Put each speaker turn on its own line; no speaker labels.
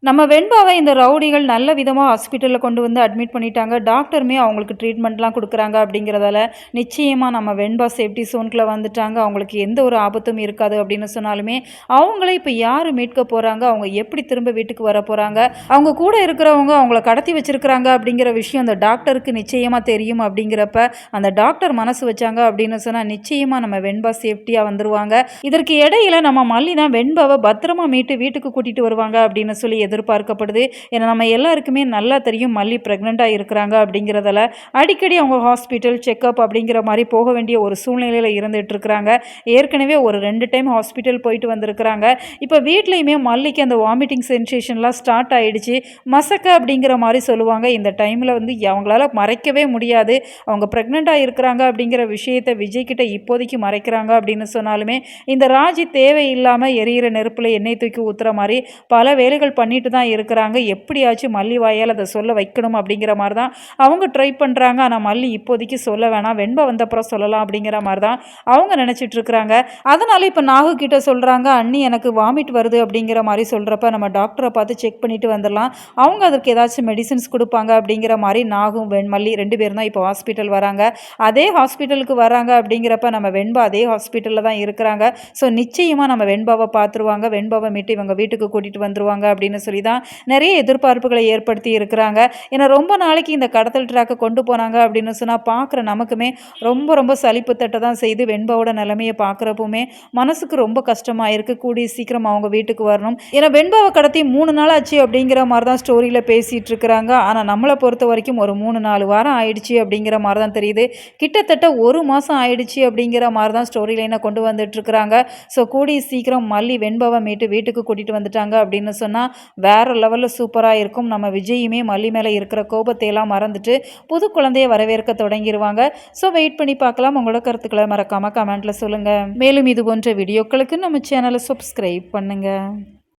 நம்ம வெண்பாவை இந்த ரவுடிகள் நல்ல விதமாக ஹாஸ்பிட்டலில் கொண்டு வந்து அட்மிட் பண்ணிட்டாங்க. டாக்டருமே அவங்களுக்கு ட்ரீட்மெண்ட்லாம் கொடுக்குறாங்க. அப்படிங்கிறதால நிச்சயமாக நம்ம வெண்பா சேஃப்டி சோனுக்குள்ளே வந்துட்டாங்க. அவங்களுக்கு எந்த ஒரு ஆபத்தும் இருக்காது அப்படின்னு சொன்னாலுமே, அவங்களே இப்போ யார் மீட்க போகிறாங்க, அவங்க எப்படி திரும்ப வீட்டுக்கு வர போகிறாங்க, அவங்க கூட இருக்கிறவங்க அவங்கள கடத்தி வச்சிருக்கிறாங்க அப்படிங்கிற விஷயம் அந்த டாக்டருக்கு நிச்சயமாக தெரியும். அப்படிங்கிறப்ப அந்த டாக்டர் மனசு வச்சாங்க அப்படின்னு சொன்னால் நிச்சயமாக நம்ம வெண்பா சேஃப்டியாக வந்துருவாங்க. இதற்கு இடையில நம்ம மல்லி தான் வெண்பாவை பத்திரமா மீட்டு வீட்டுக்கு கூட்டிகிட்டு வருவாங்க அப்படின்னு சொல்லி எதிர்பார்க்கப்படுது. ஏன்னா நம்ம எல்லாருக்குமே நல்லா தெரியும் மல்லி ப்ரெக்னெண்ட்டாக இருக்கிறாங்க. அப்படிங்கிறதால அடிக்கடி அவங்க ஹாஸ்பிட்டல் செக்அப் அப்படிங்கிற மாதிரி போக வேண்டிய ஒரு சூழ்நிலையில் இருந்துட்டு இருக்கிறாங்க. ஏற்கனவே ஒரு 2 டைம் ஹாஸ்பிட்டல் போயிட்டு வந்திருக்கிறாங்க. இப்போ வீட்லேயுமே மல்லிக்கு அந்த வாமிட்டிங் சென்சேஷன்லாம் ஸ்டார்ட் ஆகிடுச்சு. மசக்க அப்படிங்கிற மாதிரி சொல்லுவாங்க. இந்த டைமில் வந்து அவங்களால மறைக்கவே முடியாது. அவங்க ப்ரெக்னெண்ட்டாக இருக்கிறாங்க அப்படிங்கிற விஷயத்தை விஜய்கிட்ட இப்போதைக்கு மறைக்கிறாங்க அப்படின்னு சொன்னாலுமே, இந்த ராஜி தேவையில்லாமல் எரியிற நெருப்பில் எண்ணெய் தூக்கி ஊற்றுற மாதிரி பல வேலைகள் பண்ணிட்டு தான் இருக்கிறாங்க. எப்படியாச்சும் மல்லி வாயால் அதை சொல்ல வைக்கணும் அப்படிங்கிற மாதிரி தான் அவங்க ட்ரை பண்ணுறாங்க. ஆனால் மல்லி இப்போதைக்கு சொல்ல வேணாம், வெண்பா வந்தப்புறம் சொல்லலாம் அப்படிங்கிற மாதிரி தான் அவங்க நினச்சிட்டு இருக்கிறாங்க. அதனால இப்போ நாகு கிட்ட சொல்கிறாங்க, அண்ணி எனக்கு வாமிட் வருது அப்படிங்கிற மாதிரி சொல்கிறப்ப நம்ம டாக்டரை பார்த்து செக் பண்ணிட்டு வந்துடலாம், அவங்க அதற்கு ஏதாச்சும் மெடிசின்ஸ் கொடுப்பாங்க அப்படிங்கிற மாதிரி நாகும் மல்லி 2 பேரும் தான் இப்போ ஹாஸ்பிட்டல் வராங்க. அதே ஹாஸ்பிட்டலுக்கு வராங்க அப்படிங்கிறப்ப நம்ம வெண்பா அதே ஹாஸ்பிட்டலில் தான் இருக்கிறாங்க. ஸோ நிச்சயமாக நம்ம வெண்பாவை பார்த்துருவாங்க, வெண்பாவை மீட்டு இவங்க வீட்டுக்கு கூட்டிகிட்டு வந்துருவாங்க அப்படின்னு சொல்லி தான் நிறைய எதிர்பார்ப்புகளை ஏற்படுத்தி இருக்கிறாங்க. ஏன்னா ரொம்ப நாளைக்கு இந்த கடத்தல் ட்ராக்கை கொண்டு போனாங்க அப்படின்னு சொன்னால் பார்க்குற நமக்குமே ரொம்ப ரொம்ப சலிப்பு தட்ட தான் செய்து. வெண்பாவோட நிலைமையை பார்க்குறப்புமே மனசுக்கு ரொம்ப கஷ்டமாக இருக்குது. கூடிய சீக்கிரம் அவங்க வீட்டுக்கு வரணும். ஏன்னா வெண்பாவை கடத்தி 3 நாள் ஆச்சு அப்படிங்கிற மாதிரி தான் ஸ்டோரியில் பேசிகிட்டு இருக்கிறாங்க. ஆனால் நம்மளை பொறுத்த வரைக்கும் ஒரு 3-4 வாரம் ஆயிடுச்சு அப்படிங்கிற மாதிரி தான் தெரியுது. கிட்டத்தட்ட 1 மாதம் ஆயிடுச்சு அப்படிங்கிற மாதிரி தான் ஸ்டோரி லைனை கொண்டு வந்துட்டு இருக்கிறாங்க. ஸோ கூடிய சீக்கிரம் மல்லி வெண்பாவை மீட்டு வீட்டுக்கு கூட்டிகிட்டு வந்துட்டாங்க அப்படின்னு சொன்னால் வேறு லெவலில் சூப்பராக இருக்கும். நம்ம விஜயுமே மல்லி மேலே இருக்கிற கோபத்தையெல்லாம் மறந்துட்டு புது குழந்தையை வரவேற்க தொடங்கிடுவாங்க. ஸோ வெயிட் பண்ணி பார்க்கலாம். உங்களோட கருத்துக்களை மறக்காமல் கமெண்ட்டில் சொல்லுங்கள். மேலும் இது போன்ற வீடியோக்களுக்கு நம்ம சேனலை சப்ஸ்கிரைப் பண்ணுங்கள்.